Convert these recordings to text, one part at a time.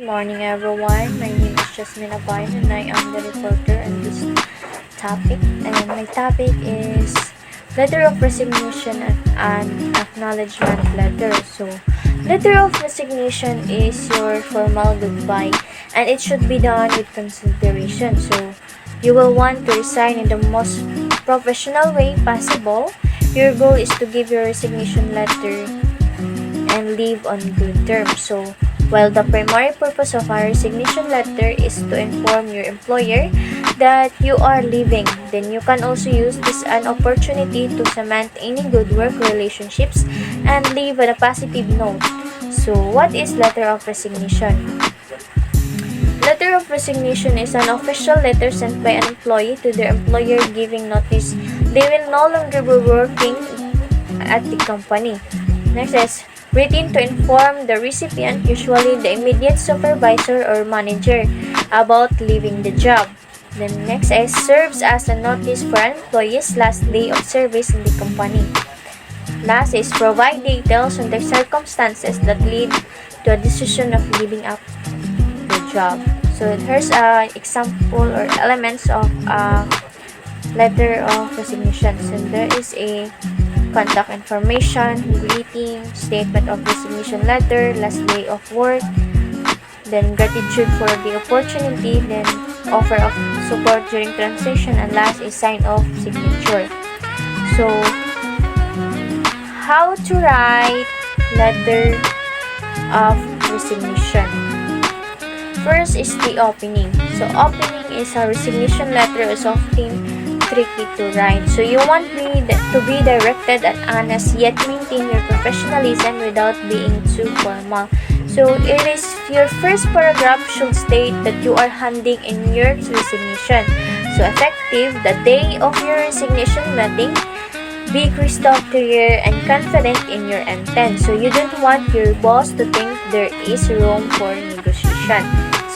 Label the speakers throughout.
Speaker 1: morning everyone. My name is Jasmine Abine and I am the reporter on this topic. And my topic is letter of resignation and acknowledgement letter. So, letter of resignation is your formal goodbye and it should be done with consideration. So, you will want to resign in the most professional way possible. Your goal is to give your resignation letter and leave on good terms. So, while the primary purpose of a resignation letter is to inform your employer that you are leaving, then you can also use this an opportunity to cement any good work relationships and leave on a positive note. So, what is letter of resignation? Letter of resignation is an official letter sent by an employee to their employer giving notice they will no longer be working at the company. Next is written to inform the recipient, usually the immediate supervisor or manager, about leaving the job. The next is serves as a notice for an employee's last day of service in the company. Last is provide details on the circumstances that lead to a decision of leaving up the job. So here's an example or elements of a letter of resignation. So there is a contact information, greeting, statement of resignation letter, last day of work, then gratitude for the opportunity, then offer of support during transition, and last is sign of signature. So, how to write letter of resignation? First is the opening. So, opening is a resignation letter is often tricky to write. So you want to be directed and honest yet maintain your professionalism without being too formal. So it is your first paragraph should state that you are handing in your resignation. So effective the day of your resignation meeting, be crystal clear and confident in your intent. So you don't want your boss to think there is room for negotiation.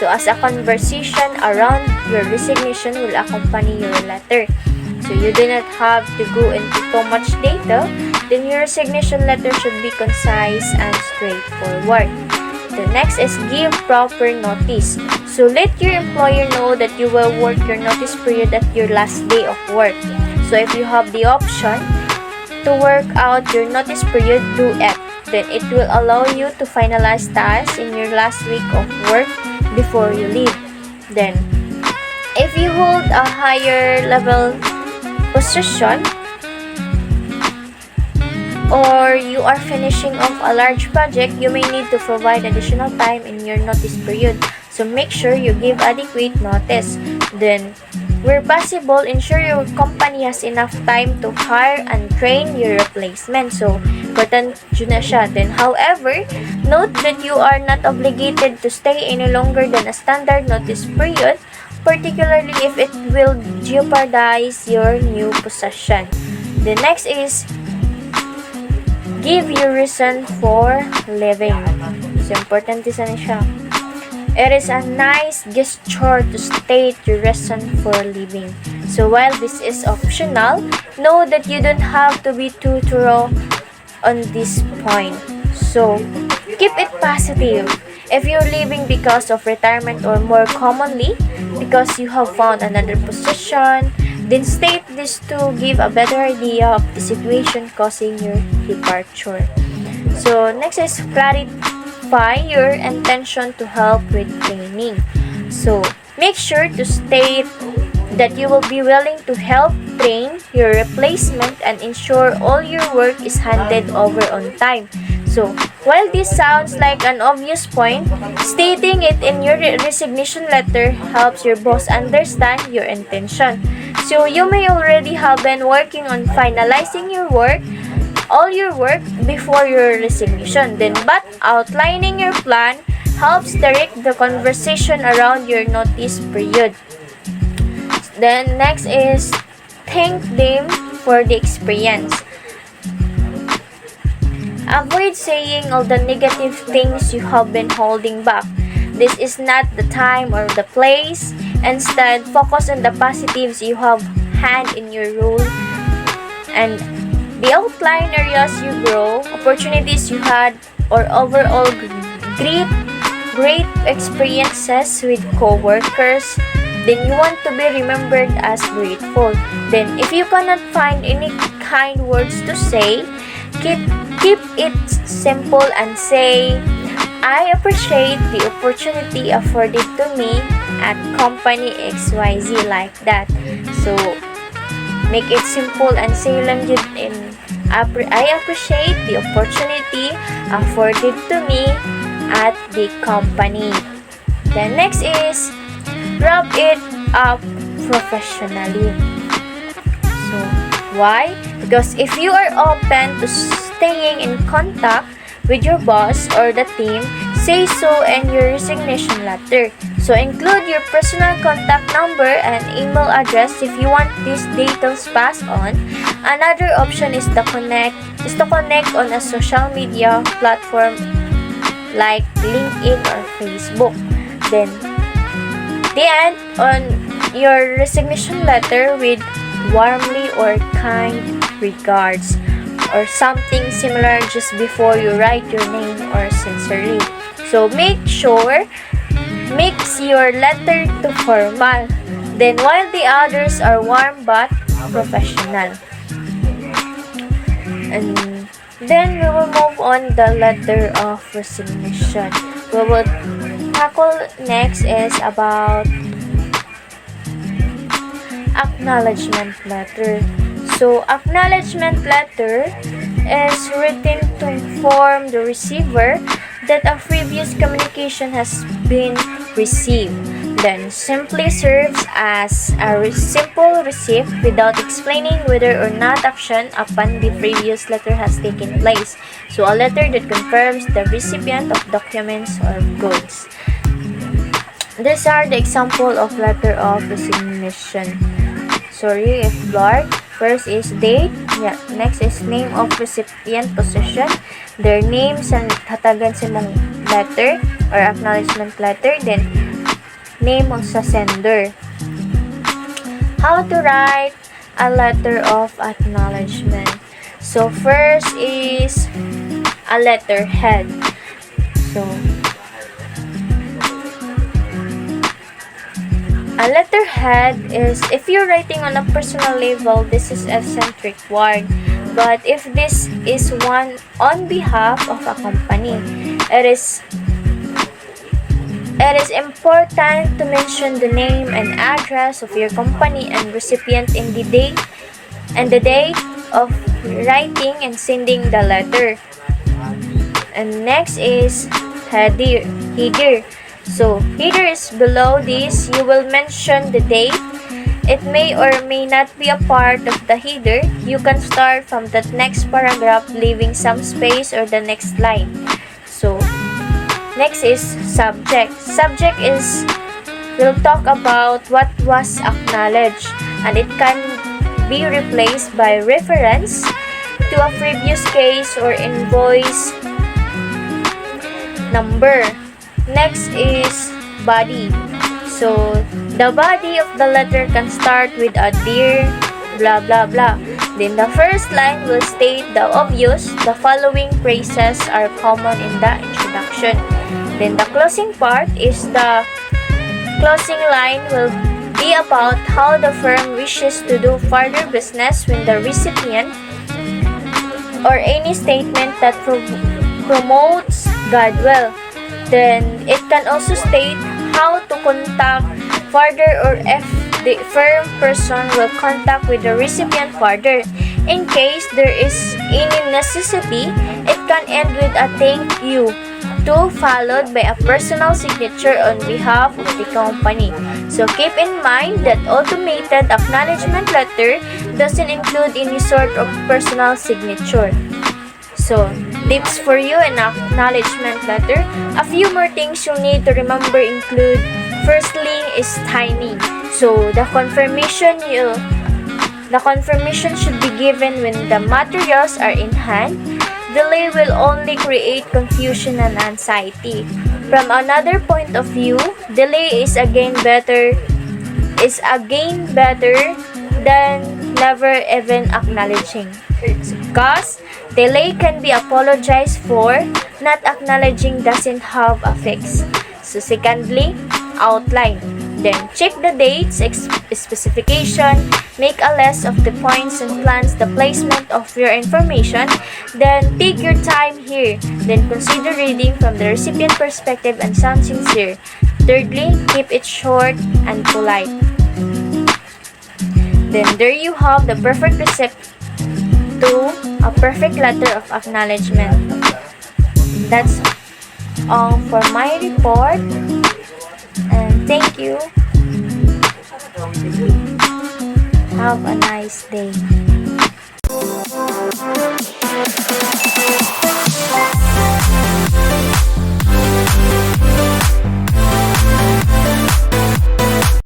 Speaker 1: So as a conversation around your resignation will accompany your letter. So you do not have to go into too much data, then your resignation letter should be concise and straightforward. The next is give proper notice. So let your employer know that you will work your notice period at your last day of work. So if you have the option to work out your notice period, do it. Then it will allow you to finalize tasks in your last week of work before you leave. Then, if you hold a higher level position or you are finishing off a large project, you may need to provide additional time in your notice period. So make sure you give adequate notice. Then, where possible, ensure your company has enough time to hire and train your replacement. So, important yun na siya. Then, however, note that you are not obligated to stay any longer than a standard notice period, particularly if it will jeopardize your new position. The next is give your reason for leaving. So, important isa na siya. It is a nice gesture to state your reason for leaving. So while this is optional, know that you don't have to be too thorough on this point. So keep it positive. If you're leaving because of retirement or more commonly because you have found another position, then state this to give a better idea of the situation causing your departure. So next is clarify your intention to help with training. So, make sure to state that you will be willing to help train your replacement and ensure all your work is handed over on time. So, while this sounds like an obvious point, stating it in your resignation letter helps your boss understand your intention. So, you may already have been working on finalizing all your work before your resignation. Then, but outlining your plan helps direct the conversation around your notice period. Then, next is thank them for the experience. Avoid saying all the negative things you have been holding back. This is not the time or the place. Instead, focus on the positives you have had in your role and the outline areas you grow, opportunities you had, or overall great great experiences with coworkers, then you want to be remembered as grateful. Then if you cannot find any kind words to say, keep it simple and say, I appreciate the opportunity afforded to me at company XYZ, like that. So make it simple and say lang yun in I appreciate the opportunity afforded to me at the company. Then next is wrap it up professionally. So why? Because if you are open to staying in contact with your boss or the team, say so in your resignation letter. So include your personal contact number and email address if you want these details passed on. Another option is to connect on a social media platform like LinkedIn or Facebook. Then the end on your resignation letter with warmly or kind regards or something similar just before you write your name or sincerely. So make sure mix your letter to formal, then while the others are warm but professional. And then we will move on the letter of resignation. We will tackle next is about acknowledgement letter. So acknowledgement letter is written to inform the receiver that a previous communication has been received. Then simply serves as a simple receipt without explaining whether or not action upon the previous letter has taken place. So a letter that confirms the recipient of documents or goods. These are the example of letter of resignation. Sorry if blurred. First is date. Yeah. Next is name of recipient position. Their names and hatagan sa mong letter or acknowledgement letter. Then name of sa sender. How to write a letter of acknowledgement. So first is a letterhead. So a letterhead is, if you're writing on a personal level, this is a centric word. But if this is one on behalf of a company, it is important to mention the name and address of your company and recipient in the day of writing and sending the letter. And next is header. So header is below this. You will mention the date. It may or may not be a part of the header. You can start from the next paragraph, leaving some space or the next line. So next is subject. Subject is, we'll talk about what was acknowledged, and it can be replaced by reference to a previous case or invoice number. Next is body. So the body of the letter can start with a dear blah blah blah. Then the first line will state the obvious. The following phrases are common in the introduction. Then the closing part is, the closing line will be about how the firm wishes to do further business with the recipient, or any statement that promotes goodwill. Then it can also state how to contact further, or if the firm person will contact with the recipient further. In case there is any necessity, it can end with a thank you to, followed by a personal signature on behalf of the company. So keep in mind that automated acknowledgement letter doesn't include any sort of personal signature. So tips for you in acknowledgement letter. A few more things you'll need to remember include, firstly is timing. So the confirmation should be given when the materials are in hand. Delay will only create confusion and anxiety. From another point of view, delay is again better than never even acknowledging. Because Delay can be apologized for. Not acknowledging doesn't have a fix. So secondly, outline. Then check the dates, specification, make a list of the points and plans the placement of your information. Then take your time here. Then consider reading from the recipient perspective and sound sincere. Thirdly, keep it short and polite. Then there you have the perfect receipt to a perfect letter of acknowledgement. That's all for my report. And thank you. Have a nice day.